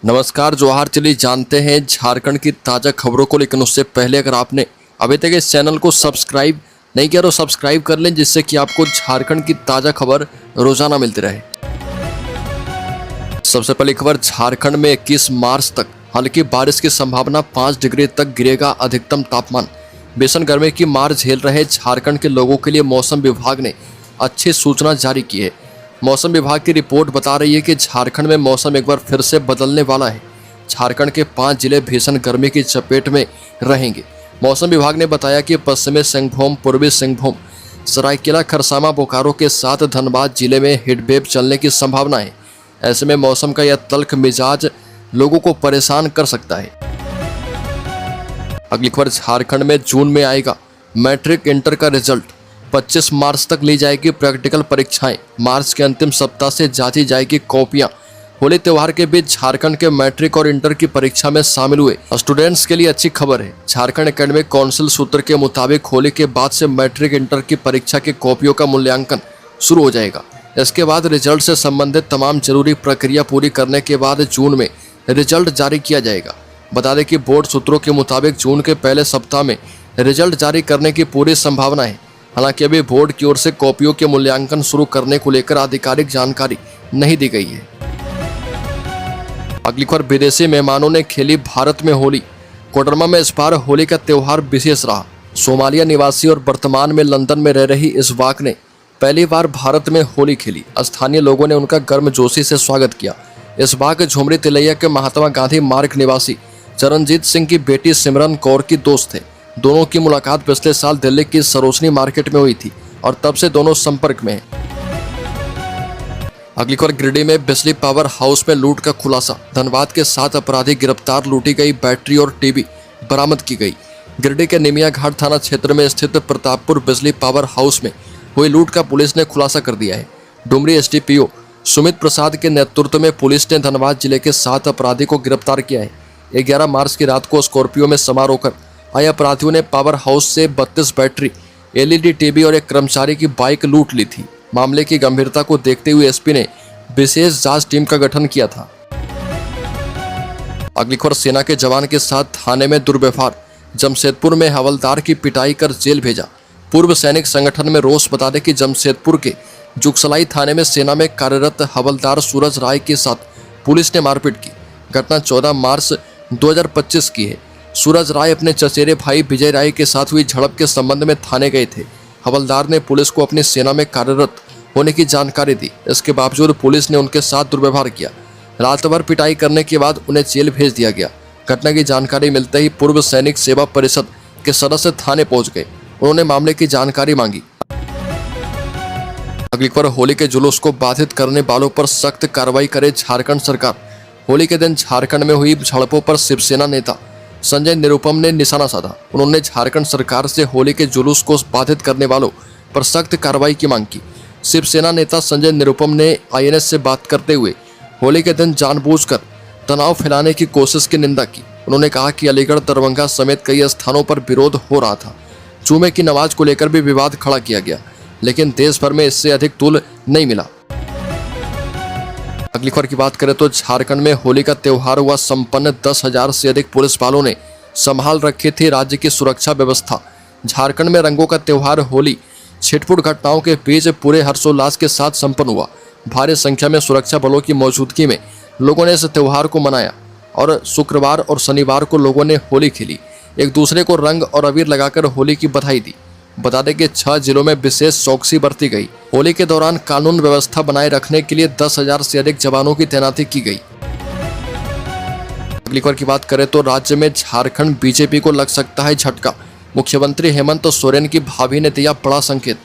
नमस्कार जोहार। चलिए जानते हैं झारखंड की ताज़ा खबरों को, लेकिन उससे पहले अगर आपने अभी तक इस चैनल को सब्सक्राइब नहीं किया तो सब्सक्राइब कर लें, जिससे कि आपको झारखंड की ताज़ा खबर रोजाना मिलती रहे। सबसे पहली खबर, झारखंड में 21 मार्च तक हल्की बारिश की संभावना, 5 डिग्री तक गिरेगा अधिकतम तापमान। भीषण गर्मी की मार झेल रहे झारखंड के लोगों के लिए मौसम विभाग ने अच्छी सूचना जारी की है। मौसम विभाग की रिपोर्ट बता रही है कि झारखंड में मौसम एक बार फिर से बदलने वाला है। झारखंड के 5 जिले भीषण गर्मी की चपेट में रहेंगे। मौसम विभाग ने बताया कि पश्चिमी सिंहभूम, पूर्वी सिंहभूम, सरायकेला, खरसावां, बोकारो के साथ धनबाद जिले में हीटवेव चलने की संभावना है। ऐसे में मौसम का यह तल्ख मिजाज लोगों को परेशान कर सकता है। अगली खबर, झारखंड में जून में आएगा मैट्रिक इंटर का रिजल्ट। 25 मार्च तक ली जाएगी प्रैक्टिकल परीक्षाएं। मार्च के अंतिम सप्ताह से जांची जाएगी कॉपियां। होली त्योहार के बीच झारखंड के मैट्रिक और इंटर की परीक्षा में शामिल हुए स्टूडेंट्स के लिए अच्छी खबर है। झारखंड एकेडमिक काउंसिल सूत्र के मुताबिक होली के बाद से मैट्रिक इंटर की परीक्षा की कॉपियों का मूल्यांकन शुरू हो जाएगा। इसके बाद रिजल्ट से संबंधित तमाम जरूरी प्रक्रिया पूरी करने के बाद जून में रिजल्ट जारी किया जाएगा। बता दें कि बोर्ड सूत्रों के मुताबिक जून के पहले सप्ताह में रिजल्ट जारी करने की पूरी संभावना है। हालांकि अभी बोर्ड की ओर से कॉपियों के मूल्यांकन शुरू करने को लेकर आधिकारिक जानकारी नहीं दी गई है। अगली खबर, विदेशी मेहमानों ने खेली भारत में होली। कोडरमा में इस बार होली का त्योहार विशेष रहा। सोमालिया निवासी और वर्तमान में लंदन में रह रही इसबाक ने पहली बार भारत में होली खेली। स्थानीय लोगों ने उनका गर्मजोशी से स्वागत किया। इसबाक झुमरी तिलैया के महात्मा गांधी मार्ग निवासी चरणजीत सिंह की बेटी सिमरन कौर की दोस्त थे। दोनों की मुलाकात पिछले साल दिल्ली की सरोजनी मार्केट में हुई थी और तब से दोनों संपर्क में हैं। अगली खबर, गिरिडीह में बिजली पावर हाउस में लूट का खुलासा। धनबाद के 7 अपराधी गिरफ्तार। लूटी गई बैटरी और टीवी बरामद की गई। गिरिडीह के निमिया घाट थाना क्षेत्र में स्थित प्रतापपुर बिजली पावर हाउस में हुई लूट का पुलिस ने खुलासा कर दिया है। डुमरी एसडीपीओ सुमित प्रसाद के नेतृत्व में पुलिस ने धनबाद जिले के 7 अपराधी को गिरफ्तार किया है। 11 मार्च की रात को स्कॉर्पियो में सवार होकर आए अपराधियों ने पावर हाउस से 32 बैटरी, एलईडी टीवी और एक कर्मचारी की बाइक लूट ली थी। मामले की गंभीरता को देखते हुए एसपी ने विशेष जांच टीम का गठन किया था। अगली खबर, सेना के जवान के साथ थाने में दुर्व्यवहार। जमशेदपुर में हवलदार की पिटाई कर जेल भेजा। पूर्व सैनिक संगठन में रोष। बता दें कि जमशेदपुर के जुगसलाई थाने में सेना में कार्यरत हवलदार सूरज राय के साथ पुलिस ने मारपीट की। घटना 14 मार्च 2025 की है। सूरज राय अपने चचेरे भाई विजय राय के साथ हुई झड़प के संबंध में थाने गए थे। हवलदार ने पुलिस को अपनी सेना में कार्यरत होने की जानकारी दी। इसके बावजूद पुलिस ने उनके साथ दुर्व्यवहार किया। रात भर पिटाई करने के बाद उन्हें जेल भेज दिया गया। घटना की जानकारी मिलते ही पूर्व सैनिक सेवा परिषद के सदस्य थाने पहुंच गए। उन्होंने मामले की जानकारी मांगी। अगली खबर, होली के जुलूस को बाधित करने वालों पर सख्त कार्रवाई करे झारखंड सरकार। होली के दिन झारखंड में हुई झड़पों पर शिवसेना नेता संजय निरुपम ने निशाना साधा। उन्होंने झारखंड सरकार से होली के जुलूस को बाधित करने वालों पर सख्त कार्रवाई की मांग की। शिवसेना नेता संजय निरुपम ने आईएनएस से बात करते हुए होली के दिन जानबूझकर तनाव फैलाने की कोशिश की निंदा की। उन्होंने कहा कि अलीगढ़, दरभंगा समेत कई स्थानों पर विरोध हो रहा था। जुमे की नमाज को लेकर भी विवाद खड़ा किया गया, लेकिन देश भर में इससे अधिक तूल नहीं मिला। अगली खबर की बात करें तो झारखंड में होली का त्योहार हुआ संपन्न। 10,000 से अधिक पुलिस वालों ने संभाल रखी थी राज्य की सुरक्षा व्यवस्था। झारखंड में रंगों का त्योहार होली छिटपुट घटनाओं के बीच पूरे हर्षोल्लास के साथ संपन्न हुआ। भारी संख्या में सुरक्षा बलों की मौजूदगी में लोगों ने इस त्योहार को मनाया और शुक्रवार और शनिवार को लोगों ने होली खेली। एक दूसरे को रंग और अबीर लगाकर होली की बधाई दी। बता दें कि 6 जिलों में विशेष चौकसी बरती गई। होली के दौरान कानून व्यवस्था बनाए रखने के लिए 10,000 से अधिक जवानों की तैनाती की गई। अगली खबर की बात करें तो राज्य में झारखंड बीजेपी को लग सकता है झटका। मुख्यमंत्री हेमंत सोरेन की भाभी ने दिया बड़ा संकेत।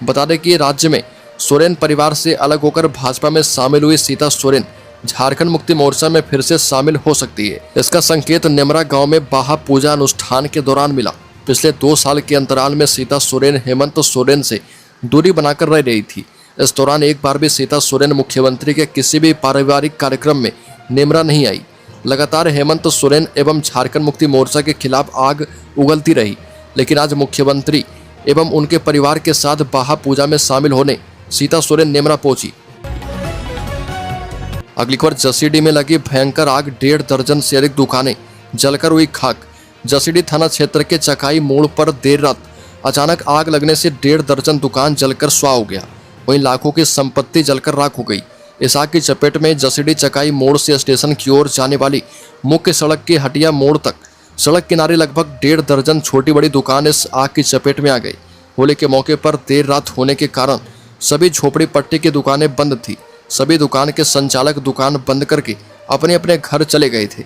बता दें कि राज्य में सोरेन परिवार से अलग होकर भाजपा में शामिल हुई सीता सोरेन झारखंड मुक्ति मोर्चा में फिर से शामिल हो सकती है। इसका संकेत नेमरा गांव में बाहा पूजा अनुष्ठान के दौरान मिला। पिछले 2 साल के अंतराल में सीता सोरेन हेमंत सोरेन से दूरी बनाकर रह रही थी। इस दौरान एक बार भी सीता सोरेन मुख्यमंत्री के किसी भी पारिवारिक कार्यक्रम में नेमरा नहीं आई। लगातार हेमंत सोरेन एवं झारखंड मुक्ति मोर्चा के खिलाफ आग उगलती रही, लेकिन आज मुख्यमंत्री एवं उनके परिवार के साथ बाहा पूजा में शामिल होने सीता सोरेन नेमरा पहुंची। अगली खबर, जसीडीह में लगी भयंकर आग, 1.5 दर्जन से अधिक दुकानें जलकर हुई खाक। जसीडीह थाना क्षेत्र के चकाई मोड़ पर देर रात अचानक आग लगने से 1.5 दर्जन दुकान जलकर स्वाह हो गया। वहीं लाखों की संपत्ति जलकर राख हो गई। इस आग की चपेट में जसीडीह चकाई मोड़ से स्टेशन की ओर जाने वाली मुख्य सड़क के हटिया मोड़ तक सड़क किनारे लगभग 1.5 दर्जन छोटी बड़ी दुकान इस आग की चपेट में आ गई। होली के मौके पर देर रात होने के कारण सभी झोपड़ी पट्टी की दुकानें बंद थी। सभी दुकान के संचालक दुकान बंद करके अपने अपने घर चले गए थे।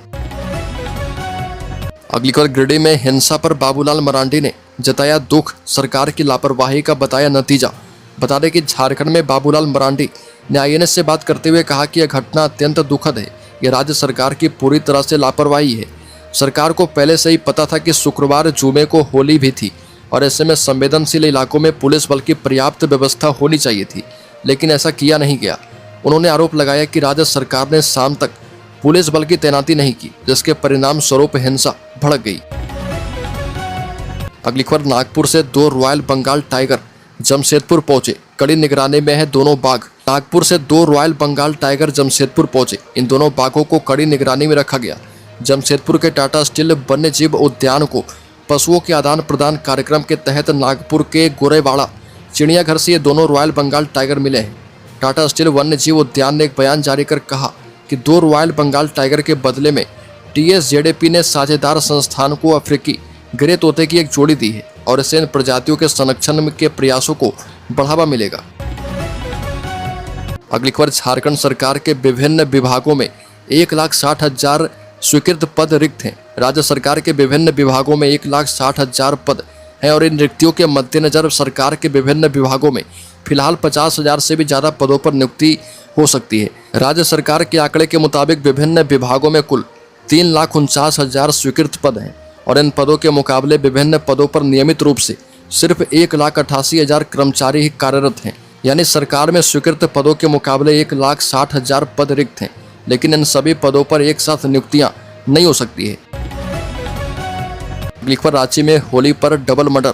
अगली खबर, गिरिडीह में हिंसा पर बाबूलाल मरांडी ने जताया दुख, सरकार की लापरवाही का बताया नतीजा। बता दें कि झारखंड में बाबूलाल मरांडी ने आईएनएस से बात करते हुए कहा कि यह घटना अत्यंत दुखद है। यह राज्य सरकार की पूरी तरह से लापरवाही है। सरकार को पहले से ही पता था कि शुक्रवार जुमे को होली भी थी और ऐसे में संवेदनशील इलाकों में पुलिस बल की पर्याप्त व्यवस्था होनी चाहिए थी, लेकिन ऐसा किया नहीं गया। उन्होंने आरोप लगाया कि राज्य सरकार ने शाम तक पुलिस बल की तैनाती नहीं की, जिसके परिणाम स्वरूप हिंसा भड़क गई। अगली खबर, नागपुर से 2 रॉयल बंगाल टाइगर जमशेदपुर पहुंचे, कड़ी निगरानी में है दोनों बाघ। नागपुर से 2 रॉयल बंगाल टाइगर जमशेदपुर पहुंचे। इन दोनों बाघों को कड़ी निगरानी में रखा गया। जमशेदपुर के टाटा स्टील वन्य जीव उद्यान को पशुओं के आदान प्रदान कार्यक्रम के तहत नागपुर के गोरेवाड़ा चिड़ियाघर से ये दोनों रॉयल बंगाल टाइगर मिले हैं। टाटा स्टील वन्य जीव उद्यान ने एक बयान जारी कर कहा कि 2 रॉयल बंगाल टाइगर के बदले में TSJDP ने साझेदार संस्थान को अफ्रीकी ग्रे तोते की एक जोड़ी दी है और इससे इन प्रजातियों के संरक्षण के प्रयासों को बढ़ावा मिलेगा। अगली खबर, झारखंड सरकार के विभिन्न विभागों में 1,60,000 स्वीकृत पद रिक्त हैं। राज्य सरकार के विभिन्न विभागों में 1,60,000 पद हैं और इन रिक्तियों के मद्देनजर सरकार के विभिन्न विभागों में फिलहाल 50,000 से भी ज़्यादा पदों पर नियुक्ति हो सकती है। राज्य सरकार के आंकड़े के मुताबिक विभिन्न विभागों में कुल 3,49,000 स्वीकृत पद हैं और इन पदों के मुकाबले विभिन्न पदों पर नियमित रूप से सिर्फ 1,88,000 कर्मचारी ही कार्यरत हैं। यानी सरकार में स्वीकृत पदों के मुकाबले 1,60,000 पद रिक्त हैं, लेकिन इन सभी पदों पर एक साथ नियुक्तियां नहीं हो सकती है। अगली खबर, रांची में होली पर डबल मर्डर,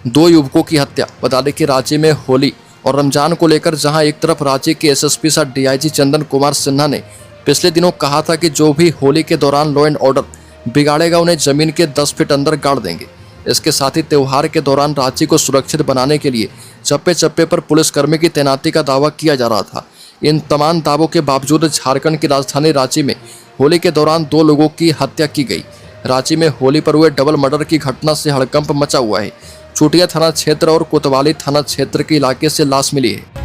2 युवकों की हत्या। बता दें कि रांची में होली और रमजान को लेकर जहां एक तरफ रांची के SSP सह DIG चंदन कुमार सिन्हा ने पिछले दिनों कहा था कि जो भी होली के दौरान लॉ एंड ऑर्डर बिगाड़ेगा उन्हें जमीन के 10 फीट अंदर गाड़ देंगे। इसके साथ ही त्योहार के दौरान रांची को सुरक्षित बनाने के लिए चप्पे चप्पे पर पुलिसकर्मी की तैनाती का दावा किया जा रहा था। इन तमाम दावों के बावजूद झारखंड की राजधानी रांची में होली के दौरान 2 लोगों की हत्या की गई। रांची में होली पर हुए डबल मर्डर की घटना से हड़कंप मचा हुआ है। चुटिया थाना क्षेत्र और कोतवाली थाना क्षेत्र के इलाके से लाश मिली है।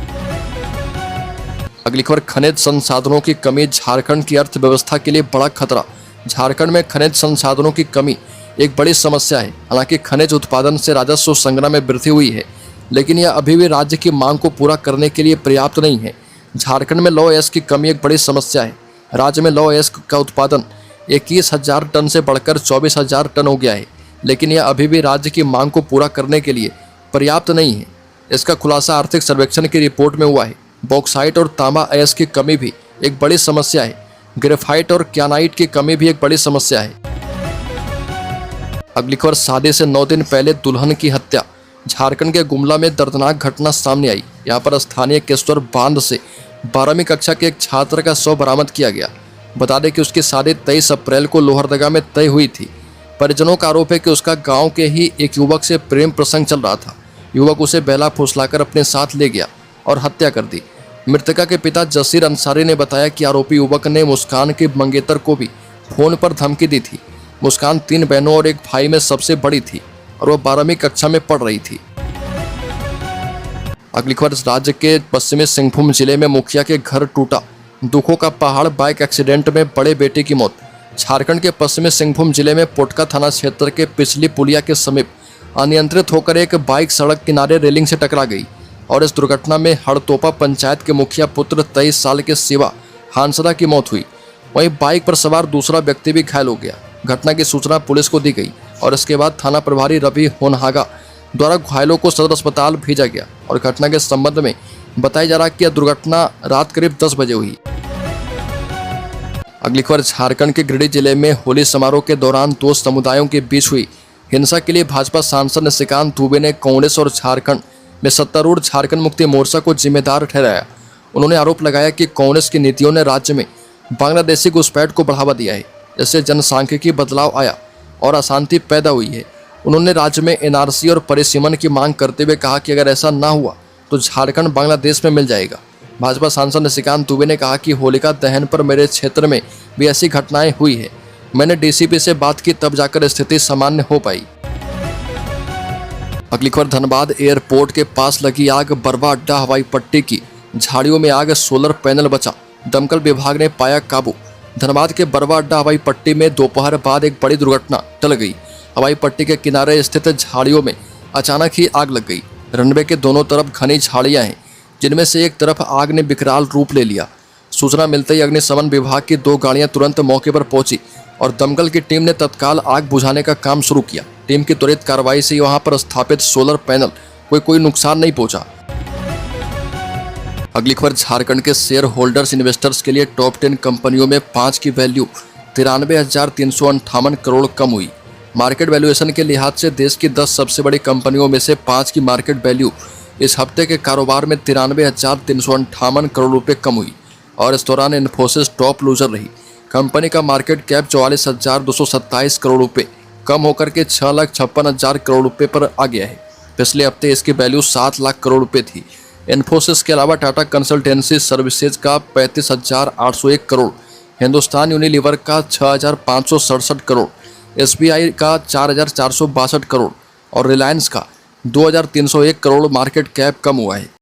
अगली खबर, खनिज संसाधनों की कमी झारखंड की अर्थव्यवस्था के लिए बड़ा खतरा। झारखंड में खनिज संसाधनों की कमी एक बड़ी समस्या है। हालांकि खनिज उत्पादन से राजस्व संग्रह में वृद्धि हुई है, लेकिन यह अभी भी राज्य की मांग को पूरा करने के लिए पर्याप्त नहीं है। झारखंड में लौह अयस्क की कमी एक बड़ी समस्या है। राज्य में लौह अयस्क का उत्पादन 21,000 टन से बढ़कर 24,000 टन हो गया है, लेकिन यह अभी भी राज्य की मांग को पूरा करने के लिए पर्याप्त नहीं है। इसका खुलासा आर्थिक सर्वेक्षण की रिपोर्ट में हुआ है। बॉक्साइट और तांबा अयस्क की कमी भी एक बड़ी समस्या है। ग्रेफाइट और क्यानाइट की कमी भी एक बड़ी समस्या है। अगली खबर, शादी से 9 दिन पहले दुल्हन की हत्या। झारखंड के गुमला में दर्दनाक घटना सामने आई। यहाँ पर स्थानीय केशवर बांध से 12वीं कक्षा के एक छात्र का शव बरामद किया गया। बता दें कि उसकी शादी 23 अप्रैल को लोहरदगा में तय हुई थी। परिजनों का आरोप है कि उसका गांव के ही एक युवक से प्रेम प्रसंग चल रहा था। युवक उसे बेला फुसलाकर अपने साथ ले गया और हत्या कर दी। मृतका के पिता जसीर अंसारी ने बताया कि आरोपी युवक ने मुस्कान के मंगेतर को भी फोन पर धमकी दी थी। मुस्कान 3 बहनों और एक भाई में सबसे बड़ी थी और वह 12वीं कक्षा में पढ़ रही थी। अगली खबर, राज्य के पश्चिमी सिंहभूम जिले में मुखिया के घर टूटा, दुखों का पहाड़, बाइक एक्सीडेंट में बड़े बेटे की मौत। झारखंड के पश्चिमी सिंहभूम जिले में पोटका थाना क्षेत्र के पिछली पुलिया के समीप अनियंत्रित होकर एक बाइक सड़क किनारे रेलिंग से टकरा गई और इस दुर्घटना में हड़तोपा पंचायत के मुखिया पुत्र 23 साल के शिवा हांसदा की मौत हुई। वहीं बाइक पर सवार दूसरा व्यक्ति भी घायल हो गया। घटना की सूचना पुलिस को दी गई और इसके बाद थाना प्रभारी रवि होनहागा द्वारा घायलों को सदर अस्पताल भेजा गया और घटना के संबंध में बताया जा रहा है कि यह दुर्घटना रात करीब 10 बजे हुई। अगली खबर, झारखंड के गिरिडीह जिले में होली समारोह के दौरान 2 समुदायों के बीच हुई हिंसा के लिए भाजपा सांसद निशिकांत दुबे ने कांग्रेस और झारखंड में सत्तारूढ़ झारखंड मुक्ति मोर्चा को जिम्मेदार ठहराया। उन्होंने आरोप लगाया कि कांग्रेस की नीतियों ने राज्य में बांग्लादेशी घुसपैठ को बढ़ावा दिया है। इससे जनसांख्यिकी बदलाव आया और अशांति पैदा हुई है। उन्होंने राज्य में एनआरसी और परिसीमन की मांग करते हुए कहा कि अगर ऐसा ना हुआ तो झारखंड बांग्लादेश में मिल जाएगा। भाजपा सांसद निशिकांत दुबे ने कहा कि होलिका दहन पर मेरे क्षेत्र में भी ऐसी घटनाएं हुई है। मैंने डीसीपी से बात की, तब जाकर स्थिति सामान्य हो पाई। अगली खबर, धनबाद एयरपोर्ट के पास लगी आग, बरवा अड्डा हवाई पट्टी की झाड़ियों में आग, सोलर पैनल बचा, दमकल विभाग ने पाया काबू। धनबाद के बरवा अड्डा हवाई पट्टी में दोपहर बाद एक बड़ी दुर्घटना टल गई। हवाई पट्टी के किनारे स्थित झाड़ियों में अचानक ही आग लग गई। रनवे के दोनों तरफ घनी झाड़ियां हैं, जिनमें से एक तरफ आग ने विकराल रूप ले लिया। सूचना मिलते ही अग्निशमन विभाग की 2 गाड़ियां तुरंत मौके पर पहुंची और दमकल की टीम ने तत्काल आग बुझाने का काम शुरू किया। टीम की त्वरित कार्रवाई से वहां पर स्थापित सोलर पैनल को कोई नुकसान नहीं पहुंचा। अगली खबर, झारखंड के शेयर होल्डर्स इन्वेस्टर्स के लिए टॉप 10 कंपनियों में 5 की वैल्यू 93,358 करोड़ कम हुई। मार्केट वैल्यूएशन के लिहाज से देश की 10 सबसे बड़ी कंपनियों में से 5 की मार्केट वैल्यू इस हफ्ते के कारोबार में 93,358 करोड़ रुपए कम हुई और इस दौरान इन्फोसिस टॉप लूजर रही। कंपनी का मार्केट कैप 44,227 करोड़ रुपए कम होकर के 6,56,000 करोड़ रुपए पर आ गया है। पिछले हफ्ते इसकी वैल्यू 7 लाख करोड़ रुपए थी। इन्फोसिस के अलावा टाटा कंसल्टेंसी सर्विसेज का 35,801 करोड़, हिंदुस्तान यूनिलीवर का 6,567 करोड़, एसबीआई का 4,462 करोड़ और रिलायंस का 2,301 करोड़ मार्केट कैप कम हुआ है।